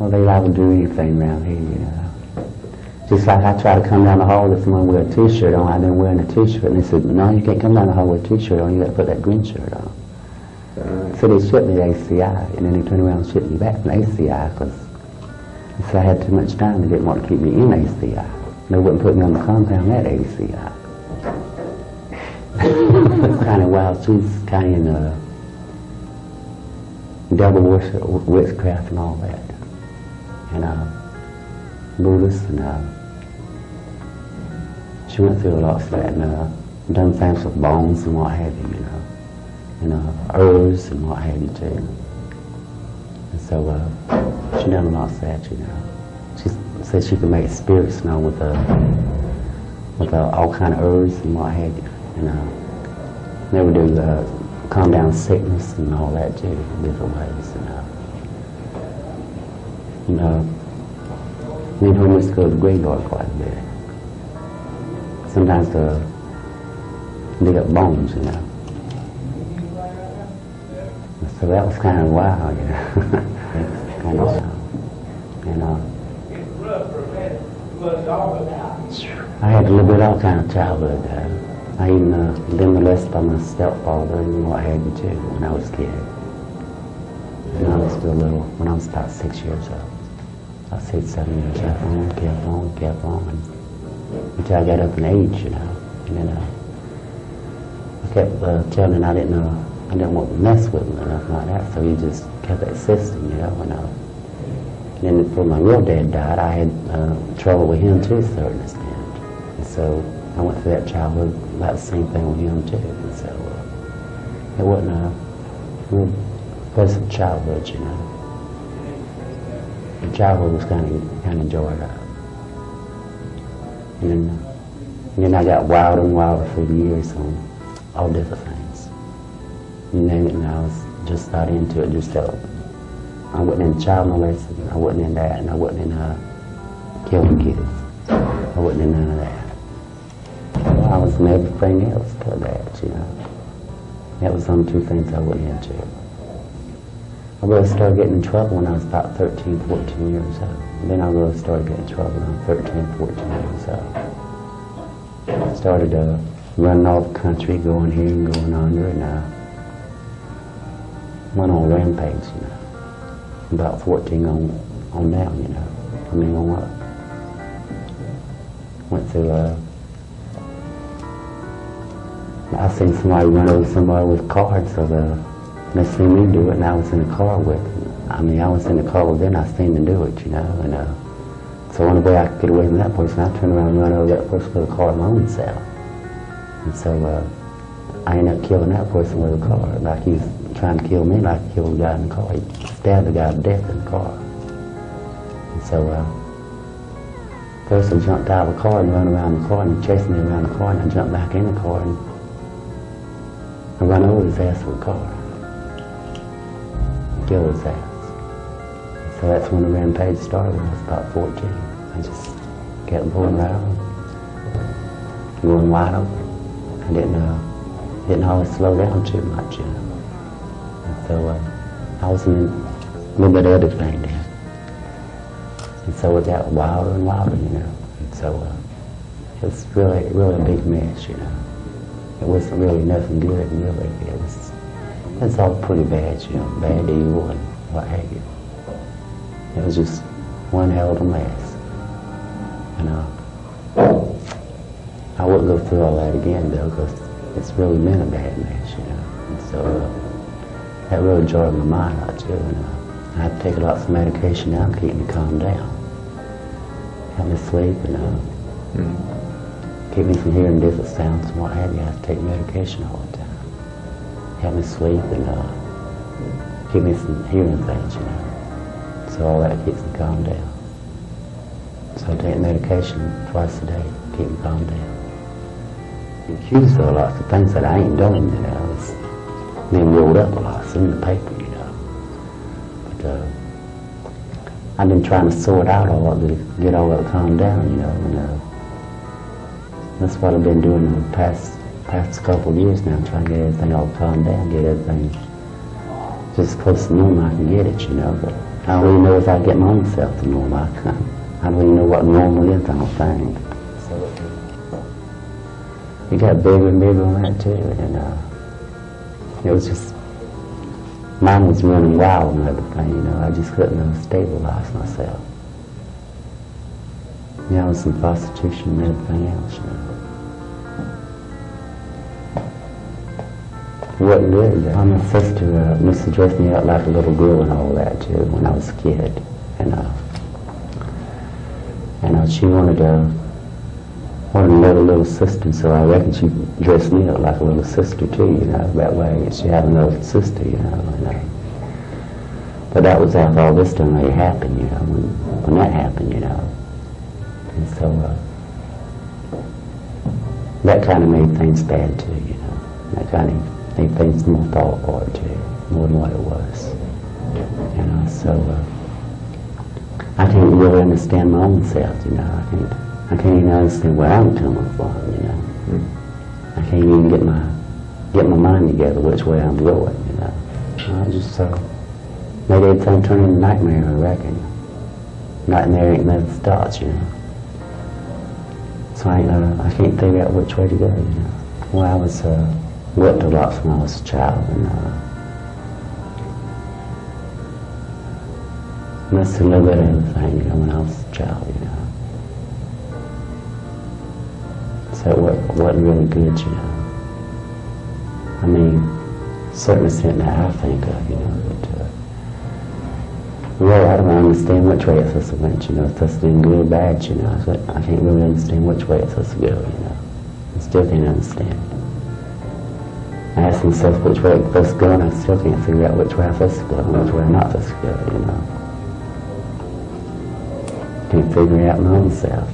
Well, they liable to do anything around here, you know. Just like I try to come down the hall with someone with a T-shirt on, I've been wearing a T-shirt, and they said, no, you can't come down the hall with a T-shirt on, you got to put that green shirt on. So they shipped me to ACI, and then they turned around and shipped me back from ACI, because they said I had too much time, they didn't want to keep me in ACI. They wouldn't put me on the compound at ACI. It's kind of wild. She's kind of devil worship, witchcraft and all that. And Buddhist, and she went through a lot of that, and done things with bones and what have you, you know. And herbs and what have you too. And so she done a lot of that, you know. She said she could make spirits now with all kind of herbs and what have you. And they would do calm down sickness and all that too, in different ways. And me and her used to go to the graveyard quite a bit. Sometimes to dig up bones, you know. So that was kind of wild, you know. Kind of wild. And I had a little bit all kind of childhood. I even been molested by my stepfather and what have you too when I was a kid. And I was still little, when I was about 6 years old. About 6, 7 years, kept on, until I got up in age, you know. And then I kept telling him I didn't want to mess with him or nothing like that, so he just kept insisting, you know. And then before my real dad died, I had trouble with him too, to a certain extent. And so I went through that childhood, about the same thing with him too. And so it wasn't a real pleasant childhood, you know. The childhood was kind of enjoyed up. And then I got wilder and wilder through the years on all different things. You name it, and I was just not into it. Just I wasn't in child molesting, I wasn't in that, and I wasn't in killing kids. I wasn't in none of that. Well, I was in everything else but that, you know. That was the two things I wasn't into. I really started getting in trouble when I was about 13, 14 years old. And then I really started getting in trouble when I was 13, 14 years old. I started running all the country, going here and going under, and went on a rampage, you know. About 14 on down, you know. I mean, on up. Went through, I seen somebody run over somebody with a car, and so they seen me do it, and I was in the car with them. I mean, I was in the car with them, I seen them do it, you know. And so the only way I could get away from that person, I turned around and run over that person with a car my own self. And so I ended up killing that person with a car, like he was trying to kill me, like he killed the guy in the car. He stabbed the guy to death in the car. And so the person jumped out of the car and ran around the car, and he chased me around the car, and I jumped back in the car and I ran over his ass with a car. Killed his ass. So that's when the rampage started when I was about 14. I just kept going right on, going wide open. I didn't always slow down too much, you know. And so I was in a little bit of everything then. And so it got wilder and wilder, you know. And so it was really, really a big mess, you know. It wasn't really nothing good, really. It's all pretty bad, you know, bad, evil, and what have you. It was just one hell of a mess. And I wouldn't go through all that again, though, because it's really been a bad mess, you know. And so that really jarred my mind out, too. And I had to take lots of medication now to keep me calmed down. Help me sleep, and keep me from hearing different sounds and what have you. I have to take medication all the time. Help me sleep and keep me from hearing things, you know. So all that keeps me calmed down. So I take medication twice a day to keep me calmed down. I'm accused of lots of things that I ain't done, you know. It's been rolled up a lot. It's in the paper, you know. But I've been trying to sort out all that to get all that calmed down, you know. And that's what I've been doing in the past couple of years now, trying to get everything all calmed down, get everything just as close to normal I can get it, you know. But I don't really know if I get my own self to normal. I don't even know what normal is, I don't think. So it got bigger and bigger on that too, and it was just, mine was running wild and everything, you know. I just couldn't stabilize myself. You know, some prostitution and everything else, you know. It wasn't good. My sister used to dress me up like a little girl and all that too when I was a kid, and she wanted a little sister, so I reckon she dressed me up like a little sister too, you know, that way she had another sister, you know. But that was after all this done really happened, you know, when that happened, you know. And so that kind of made things bad too, you know. That kind of made things more fall apart too, more than what it was, you know. So I can't really understand my own self, you know. I can't even understand where I'm coming from, you know. I can't even get my mind together which way I'm going, you know. I just maybe everything turn into a nightmare, I reckon. Nightmare ain't never starts, you know. So I can't figure out which way to go, you know. Well, I was whipped a lot when I was a child, and missed a little bit of everything, you know, when I was a child, you know. So it wasn't really good, you know. I mean, certain extent that I think of, you know, but really I don't understand which way it's supposed to went, you know, if it's doing good or bad, you know. So I can't really understand which way it's supposed to go, you know. I still can't understand. I ask myself which way it's supposed to go, and I still can't figure out which way I'm supposed to go and which way I'm not supposed to go, you know. Can't figure it out my own self.